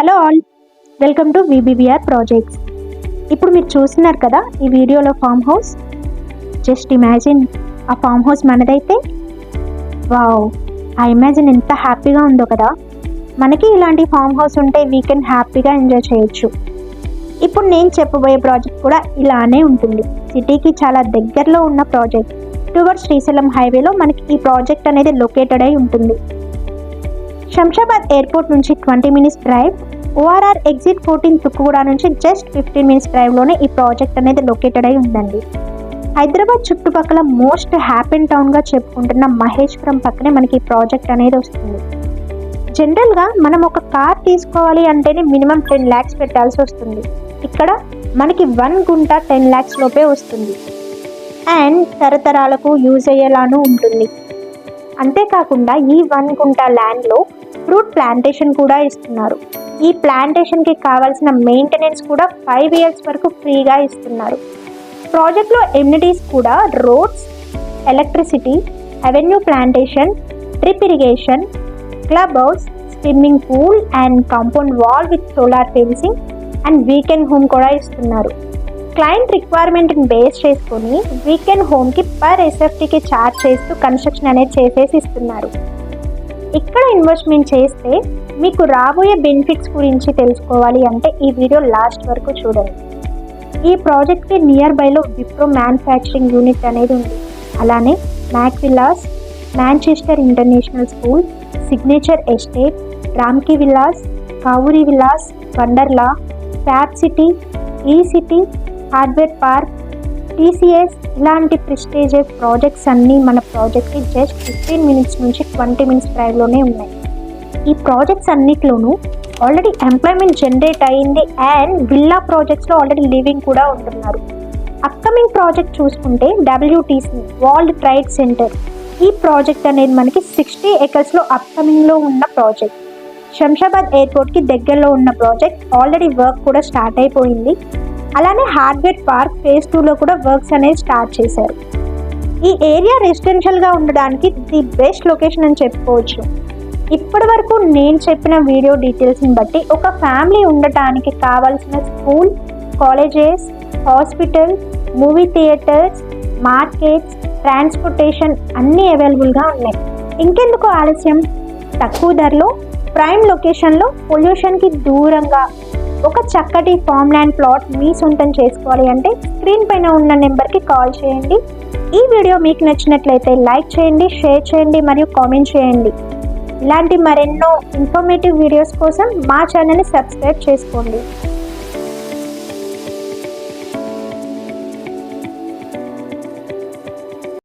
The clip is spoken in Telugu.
Hello all, welcome to VBBR projects. ఇప్పుడు మీరు చూస్తున్నారు కదా ఈ వీడియోలో ఫామ్ హౌస్. జస్ట్ ఇమాజిన్, ఆ ఫామ్ హౌస్ మనదైతే వావ్, ఆ ఇమాజిన్ ఎంత హ్యాపీగా ఉందో కదా. మనకి ఇలాంటి ఫామ్ హౌస్ ఉంటే వీకెండ్ హ్యాపీగా ఎంజాయ్ చేయొచ్చు. ఇప్పుడు నేను చెప్పబోయే ప్రాజెక్ట్ కూడా ఇలానే ఉంటుంది. సిటీకి చాలా దగ్గరలో ఉన్న ప్రాజెక్ట్. టువర్డ్స్ శ్రీశైలం హైవేలో మనకి ఈ ప్రాజెక్ట్ అనేది లొకేటెడ్ అయి ఉంటుంది. శంషాబాద్ ఎయిర్పోర్ట్ నుంచి 20 minutes drive, ORR exit 14 Tukkuguda నుంచి జస్ట్ 15 minutes డ్రైవ్లోనే ఈ ప్రాజెక్ట్ అనేది లొకేటెడ్ అయి ఉందండి. హైదరాబాద్ చుట్టుపక్కల మోస్ట్ హ్యాపీన్ టౌన్గా చెప్పుకుంటున్న మహేశ్వరం పక్కనే మనకి ఈ ప్రాజెక్ట్ అనేది వస్తుంది. జనరల్గా మనం ఒక కార్ తీసుకోవాలి అంటేనే మినిమం 10 lakhs పెట్టాల్సి వస్తుంది. ఇక్కడ మనకి 1 గుంట 10 lakhs లోపే వస్తుంది. అండ్ తరతరాలకు యూజ్ అయ్యేలానూ ఉంటుంది. అంతేకాకుండా ఈ 1 గుంట ల్యాండ్లో ఫ్రూట్ ప్లాంటేషన్ కూడా ఇస్తున్నారు. ఈ ప్లాంటేషన్కి కావాల్సిన మెయింటెనెన్స్ కూడా 5 years వరకు ఫ్రీగా ఇస్తున్నారు. ప్రాజెక్ట్లో ఎమ్యూనిటీస్ కూడా roads, electricity, avenue plantation, drip irrigation, club house, swimming pool and compound wall with solar fencing and weekend home కూడా ఇస్తున్నారు. క్లయింట్ రిక్వైర్మెంట్ని బేస్ చేసుకొని వీకెండ్ హోమ్కి పర్ SFTకి ఛార్జ్ చేస్తూ కన్స్ట్రక్షన్ అనేది చేసేసి ఇస్తున్నారు. ఇక్కడ ఇన్వెస్ట్మెంట్ చేస్తే మీకు రాబోయే బెనిఫిట్స్ గురించి తెలుసుకోవాలి అంటే ఈ వీడియో లాస్ట్ వరకు చూడండి. ఈ ప్రాజెక్ట్కి నియర్ బైలో విప్రో మ్యానుఫ్యాక్చరింగ్ యూనిట్ అనేది ఉంది. అలానే Mac villas, Manchester international school, signature estate, Ramky villas, Kavuri villas, Wonderla, fab city, E city, hardware park, TCS ఇలాంటి ప్రెస్టీజియస్ ప్రాజెక్ట్స్ అన్నీ మన ప్రాజెక్ట్కి జస్ట్ 15 minutes నుంచి 20 minutes డ్రైవ్లోనే ఉన్నాయి. ఈ ప్రాజెక్ట్స్ అన్నిట్లోనూ ఆల్రెడీ ఎంప్లాయ్మెంట్ జనరేట్ అయ్యింది అండ్ విల్లా ప్రాజెక్ట్స్లో ఆల్రెడీ లివింగ్ కూడా ఉంటున్నారు. అప్కమింగ్ ప్రాజెక్ట్ చూసుకుంటే WTC వరల్డ్ ట్రేడ్ సెంటర్. ఈ ప్రాజెక్ట్ అనేది మనకి 60 acresలో అప్కమింగ్లో ఉన్న ప్రాజెక్ట్. శంషాబాద్ ఎయిర్పోర్ట్కి దగ్గరలో ఉన్న ప్రాజెక్ట్. ఆల్రెడీ వర్క్ కూడా స్టార్ట్ అయిపోయింది. అలానే హార్డ్వేర్ పార్క్ phase 2లో కూడా వర్క్స్ అనేది స్టార్ట్ చేశారు. ఈ ఏరియా రెసిడెన్షియల్గా ఉండడానికి ది బెస్ట్ లొకేషన్ అని చెప్పుకోవచ్చు. ఇప్పటి వరకు నేను చెప్పిన వీడియో డీటెయిల్స్ని బట్టి ఒక ఫ్యామిలీ ఉండటానికి కావాల్సిన school, colleges, hospital, movie theatres, markets, transportation అన్నీ అవైలబుల్గా ఉన్నాయి. ఇంకెందుకు ఆలస్యం, తక్కువ ధరలో ప్రైమ్ లొకేషన్లో పొల్యూషన్కి దూరంగా ఒక చక్కటి ఫామ్ ల్యాండ్ ప్లాట్ మీ సొంతం చేసుకోవాలి అంటే స్క్రీన్ పైన ఉన్న నెంబర్కి కాల్ చేయండి. ఈ వీడియో మీకు నచ్చినట్లయితే లైక్ చేయండి, షేర్ చేయండి మరియు కామెంట్ చేయండి. ఇలాంటి మరెన్నో ఇన్ఫర్మేటివ్ వీడియోస్ కోసం మా ఛానల్ని సబ్స్క్రైబ్ చేసుకోండి.